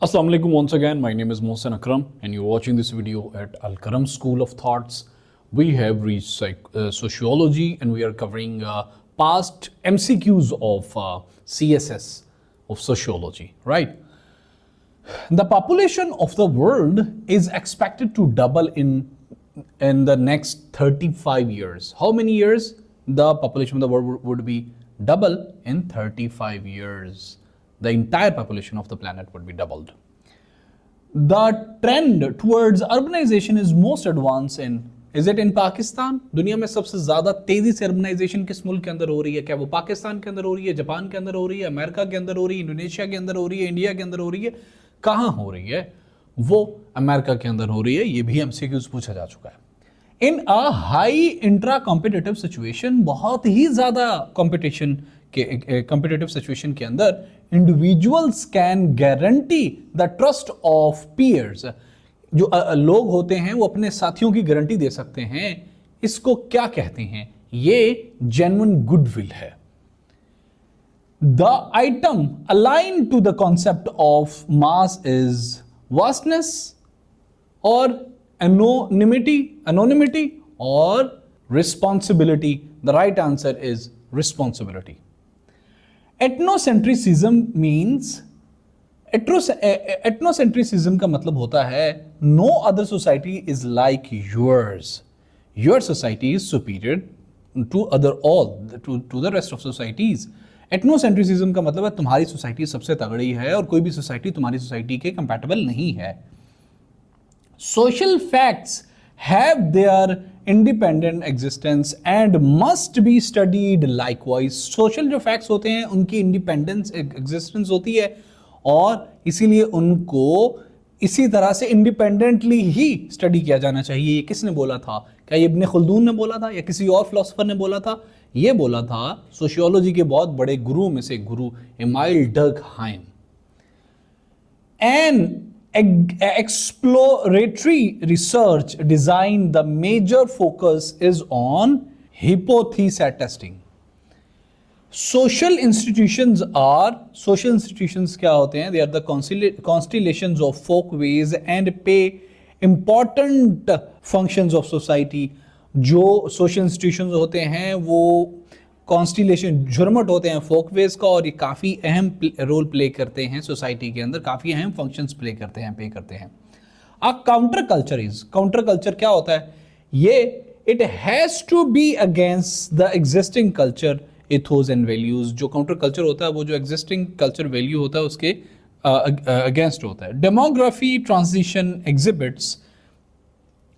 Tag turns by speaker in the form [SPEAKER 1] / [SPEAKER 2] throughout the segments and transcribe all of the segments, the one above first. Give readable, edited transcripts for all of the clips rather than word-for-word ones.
[SPEAKER 1] Assalamu alaikum once again. My name is Mohsen Akram and you're watching this video at Al Karam School of Thoughts. We have reached sociology and we are covering past MCQs of CSS of sociology, right? The population of the world is expected to double in the next 35 years. How many years? The population of the world would be double in 35 years. The entire population of the planet would be doubled. The trend towards urbanization is most advanced is it in Pakistan? दुनिया में सबसे ज्यादा तेजी से urbanisation किस मुल्क के अंदर हो रही है? क्या वो पाकिस्तान के अंदर हो रही है, जापान के अंदर हो रही है, अमेरिका के अंदर हो रही है, इंडोनेशिया के अंदर हो रही है, इंडिया के अंदर हो रही है? कहाँ हो रही है? वो अमेरिका के अंदर हो रही है। ये भी एमसीक्यूज पूछा जा चुका है। In a high intra competitive situation, बहुत ही ज्यादा कॉम्पिटिटिव सिचुएशन के अंदर individuals can guarantee the trust of peers. जो लोग होते हैं वो अपने साथियों की गारंटी दे सकते हैं। इसको क्या कहते हैं? ये जेन्युइन गुडविल है। The item align to the concept of mass is vastness और anonymity or responsibility. The right answer is responsibility. Ethnocentrism means ethnocentrism का मतलब होता है no other society is like yours. Your society is superior to the rest of societies. Ethnocentrism का मतलब है तुम्हारी society सबसे तगड़ी है और कोई भी सोसाइटी तुम्हारी सोसाइटी के कंपैटिबल नहीं है। Social facts have their independent existence and must be studied likewise. Social जो facts होते हैं उनकी independence existence होती है और इसीलिए उनको इसी तरह से independently ही study किया जाना चाहिए। ये किसने बोला था? क्या ये इब्न खुल्दून ने बोला था या किसी और फिलोसोफर ने बोला था? ये बोला था सोशियोलॉजी के बहुत बड़े गुरु में से गुरु amyl Durkheim. And exploratory research design, the major focus is on hypothesis testing. Social institutions क्या होते हैं? They are the constellations of folkways and pay important functions of society. जो social institutions होते हैं वो कॉन्स्टिलेशन झुरमट होते हैं फोकवेज का और ये काफ़ी अहम रोल प्ले करते हैं सोसाइटी के अंदर, काफ़ी अहम फंक्शंस प्ले करते हैं, पे करते हैं। काउंटर कल्चर क्या होता है? ये it has to be against the existing culture ethos and values. जो काउंटर कल्चर होता है वो जो एग्जिस्टिंग कल्चर वैल्यू होता है उसके अगेंस्ट होता है। Demography transition exhibits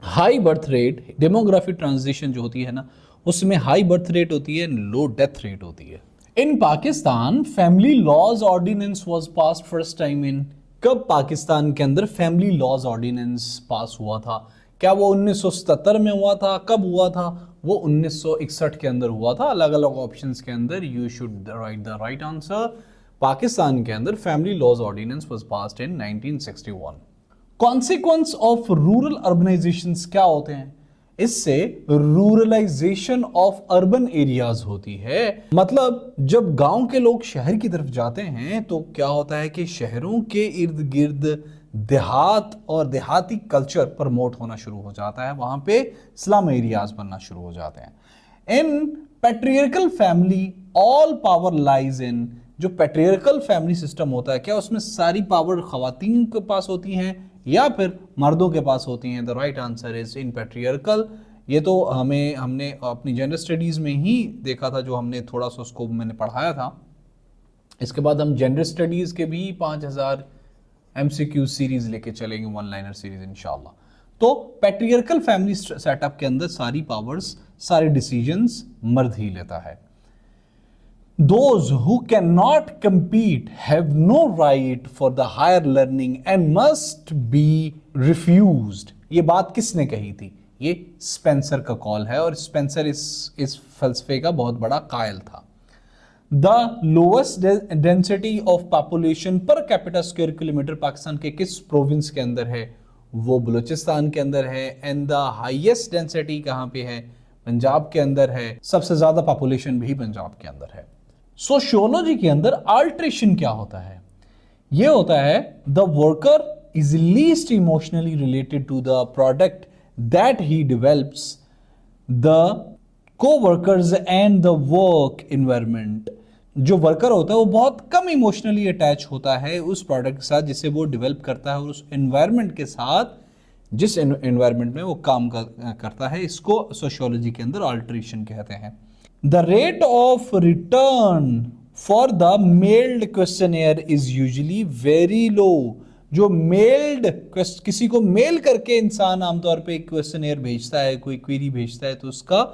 [SPEAKER 1] high birth rate. Demography transition जो होती है ना उसमें हाई बर्थ रेट होती है, लो डेथ रेट होती है। In Pakistan family laws ordinance was passed first time in. कब पाकिस्तान के अंदर फैमिली लॉज ऑर्डिनेंस पास हुआ था? क्या वो 1977 में हुआ था? कब हुआ था? वो 1961 के अंदर हुआ था। अलग अलग ऑप्शंस के अंदर you should write the right answer. Pakistan के अंदर family laws ordinance was passed in 1961। Consequence of rural urbanization क्या होते हैं? इससे रूरलाइजेशन ऑफ अर्बन एरियाज होती है। मतलब जब गांव के लोग शहर की तरफ जाते हैं तो क्या होता है कि शहरों के इर्द गिर्द देहात और देहाती कल्चर प्रमोट होना शुरू हो जाता है, वहां पे स्लम एरियाज बनना शुरू हो जाते हैं। In patriarchal family all power lies in. जो पैट्रियर्कल फैमिली सिस्टम होता है क्या उसमें सारी पावर खवातीन के पास होती हैं या फिर मर्दों के पास होती हैं? The right answer is in patriarchal. ये तो हमने अपनी जेंडर स्टडीज़ में ही देखा था, जो हमने थोड़ा सा उसको मैंने पढ़ाया था। इसके बाद हम जेंडर स्टडीज़ के भी 5000 MCQ सीरीज़ लेके चलेंगे, वन लाइनर सीरीज़ इंशाल्लाह। तो पैट्रियर्कल फैमिली सेटअप के अंदर सारी पावर्स, सारे डिसीजंस मर्द ही लेता है। Those who cannot compete have no right for the higher learning and must be refused. ये बात किसने कही थी? ये स्पेंसर का कॉल है और स्पेंसर इस फलसफे का बहुत बड़ा कायल था। The lowest density of population per capita square kilometer Pakistan के किस प्रोविंस के अंदर है? वो बलूचिस्तान के अंदर है। एंड द हाईएस्ट डेंसिटी कहाँ पे है? पंजाब के अंदर है। सबसे ज्यादा पॉपुलेशन भी पंजाब के अंदर है। सोशियोलॉजी के अंदर अल्ट्रेशन क्या होता है? ये होता है the worker is least emotionally related to the product that he develops, द co-workers and the work environment. जो वर्कर होता है वो बहुत कम इमोशनली अटैच होता है उस प्रोडक्ट के साथ जिसे वो डेवलप करता है और उस एनवायरनमेंट के साथ जिस एनवायरनमेंट में वो काम करता है। इसको सोशियोलॉजी के अंदर अल्टरेशन कहते हैं। The rate of return for the meld questionnaire is usually very low. जो मेल्ड किसी को मेल करके इंसान आमतौर पे एक क्वेश्चनेयर भेजता है, कोई क्वेरी भेजता है, तो उसका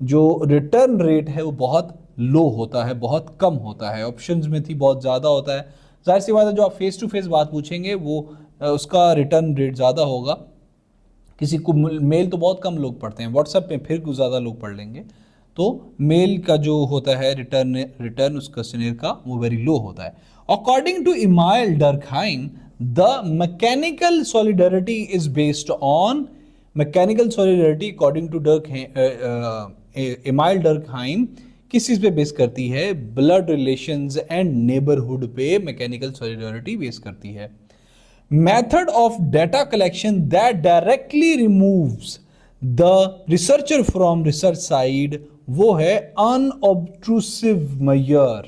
[SPEAKER 1] जो रिटर्न रेट है वो बहुत लो होता है, बहुत कम होता है। ऑप्शंस में थी बहुत ज़्यादा होता है। जाहिर सी बात है जो आप फेस टू फेस बात पूछेंगे वो उसका रिटर्न रेट ज़्यादा होगा। किसी को मेल तो बहुत कम लोग पढ़ते हैं, व्हाट्सएप पे फिर कुछ ज़्यादा लोग पढ़ लेंगे। तो मेल का जो होता है रिटर्न उस क्वेश्चनेयर का वो वेरी लो होता है। According to Emile Durkheim the mechanical solidarity is based on mechanical solidarity according to Emile Durkheim किस चीज़ पे बेस करती है? ब्लड रिलेशंस एंड नेबरहुड पे मैकेनिकल सॉलिडरिटी बेस करती है। Method of data collection that directly removes the researcher from research side वो है unobtrusive measure।